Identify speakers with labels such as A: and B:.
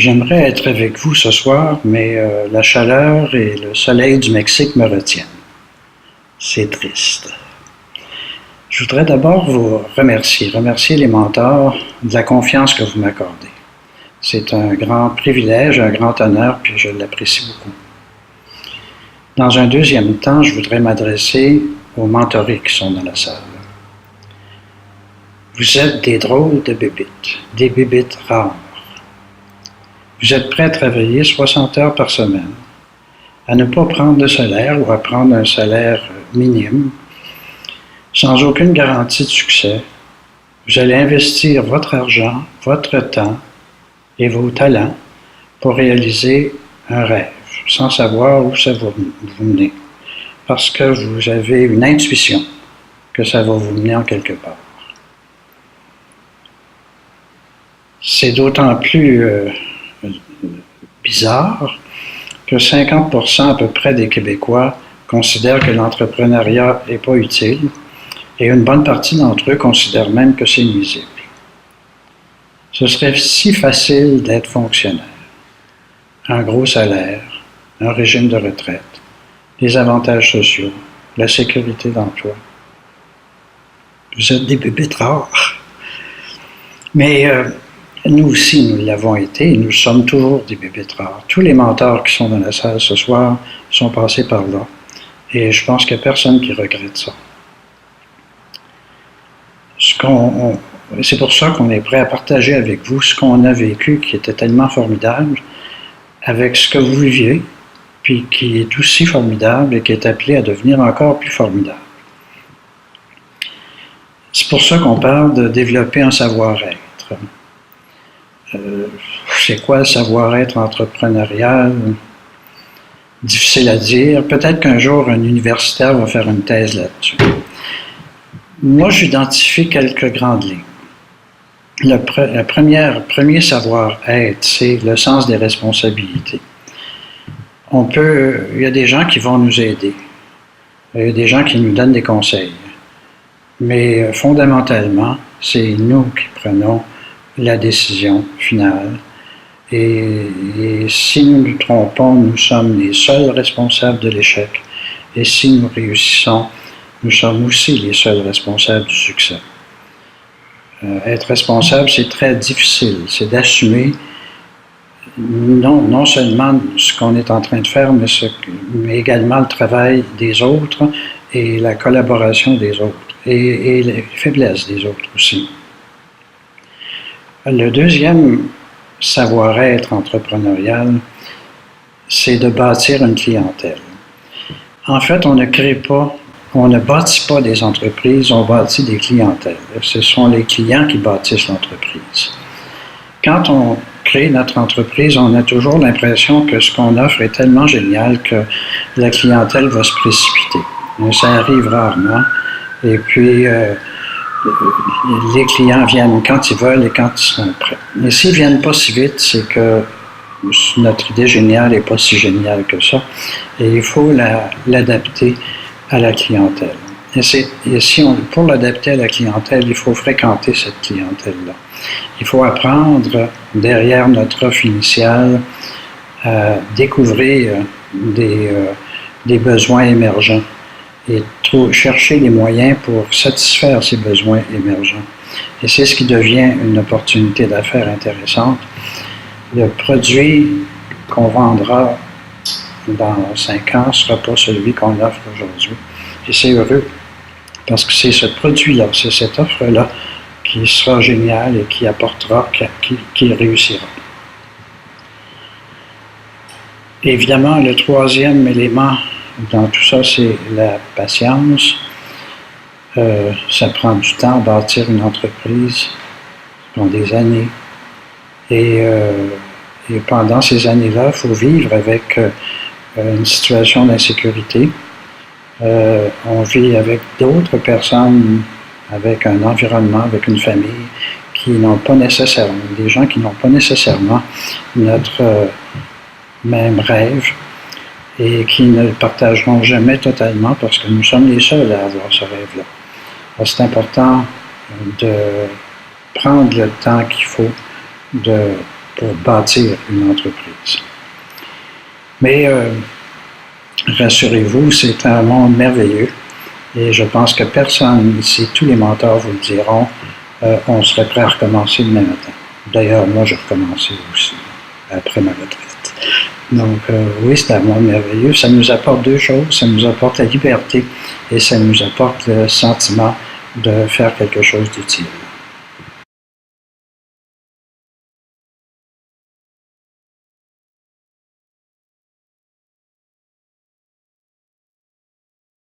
A: J'aimerais être avec vous ce soir, mais la chaleur et le soleil du Mexique me retiennent. C'est triste. Je voudrais d'abord vous remercier les mentors de la confiance que vous m'accordez. C'est un grand privilège, un grand honneur, puis je l'apprécie beaucoup. Dans un deuxième temps, je voudrais m'adresser aux mentorés qui sont dans la salle. Vous êtes des drôles de bébites, des bébites rares. Vous êtes prêts à travailler 60 heures par semaine, à ne pas prendre de salaire ou à prendre un salaire minime, sans aucune garantie de succès. Vous allez investir votre argent, votre temps et vos talents pour réaliser un rêve, sans savoir où ça va vous mener, parce que vous avez une intuition que ça va vous mener en quelque part. C'est d'autant plus bizarre que 50% à peu près des Québécois considèrent que l'entrepreneuriat n'est pas utile et une bonne partie d'entre eux considèrent même que c'est nuisible. Ce serait si facile d'être fonctionnaire. Un gros salaire, un régime de retraite, des avantages sociaux, la sécurité d'emploi. Vous êtes des bébites rares. Mais nous aussi, nous l'avons été et nous sommes toujours des bébites rares. Tous les mentors qui sont dans la salle ce soir sont passés par là. Et je pense qu'il n'y a personne qui regrette ça. C'est pour ça qu'on est prêt à partager avec vous ce qu'on a vécu qui était tellement formidable avec ce que vous viviez, puis qui est aussi formidable et qui est appelé à devenir encore plus formidable. C'est pour ça qu'on parle de développer un savoir-être. C'est quoi le savoir-être entrepreneurial? Difficile à dire. Peut-être qu'un jour, un universitaire va faire une thèse là-dessus. Moi, j'identifie quelques grandes lignes. Le premier savoir-être, c'est le sens des responsabilités. Il y a des gens qui vont nous aider. Il y a des gens qui nous donnent des conseils. Mais fondamentalement, c'est nous qui prenons la décision finale. Et si nous nous trompons, nous sommes les seuls responsables de l'échec. Et si nous réussissons, nous sommes aussi les seuls responsables du succès. Être responsable, c'est très difficile. C'est d'assumer non seulement ce qu'on est en train de faire, mais également le travail des autres et la collaboration des autres et les faiblesses des autres aussi. Le deuxième savoir-être entrepreneurial, c'est de bâtir une clientèle. En fait, on ne bâtit pas des entreprises, on bâtit des clientèles. Ce sont les clients qui bâtissent l'entreprise. Quand on crée notre entreprise, on a toujours l'impression que ce qu'on offre est tellement génial que la clientèle va se précipiter. Mais ça arrive rarement. Et puis, les clients viennent quand ils veulent et quand ils sont prêts. Mais s'ils ne viennent pas si vite, c'est que notre idée géniale n'est pas si géniale que ça. Et il faut l'adapter à la clientèle. Pour l'adapter à la clientèle, il faut fréquenter cette clientèle-là. Il faut apprendre, derrière notre offre initiale, à découvrir des besoins émergents et chercher les moyens pour satisfaire ces besoins émergents. Et c'est ce qui devient une opportunité d'affaires intéressante. Le produit qu'on vendra dans 5 ans ne sera pas celui qu'on offre aujourd'hui. Et c'est heureux, parce que c'est ce produit-là, c'est cette offre-là qui sera géniale et qui apportera, qui réussira. Évidemment, le troisième élément dans tout ça, c'est la patience. Ça prend du temps à bâtir une entreprise, ça prend des années. Et pendant ces années-là, il faut vivre avec une situation d'insécurité. On vit avec d'autres personnes, avec un environnement, avec une famille qui n'ont pas nécessairement, des gens qui n'ont pas nécessairement notre même rêve et qui ne le partageront jamais totalement parce que nous sommes les seuls à avoir ce rêve-là. Alors, c'est important de prendre le temps qu'il faut de pour bâtir une entreprise. Mais rassurez-vous, c'est un monde merveilleux et je pense que personne ici, tous les mentors vous le diront, on serait prêt à recommencer demain matin. D'ailleurs, moi, j'ai recommencé aussi après ma retraite. Donc, oui, c'est un monde merveilleux. Ça nous apporte deux choses. Ça nous apporte la liberté et ça nous apporte le sentiment de faire quelque chose d'utile.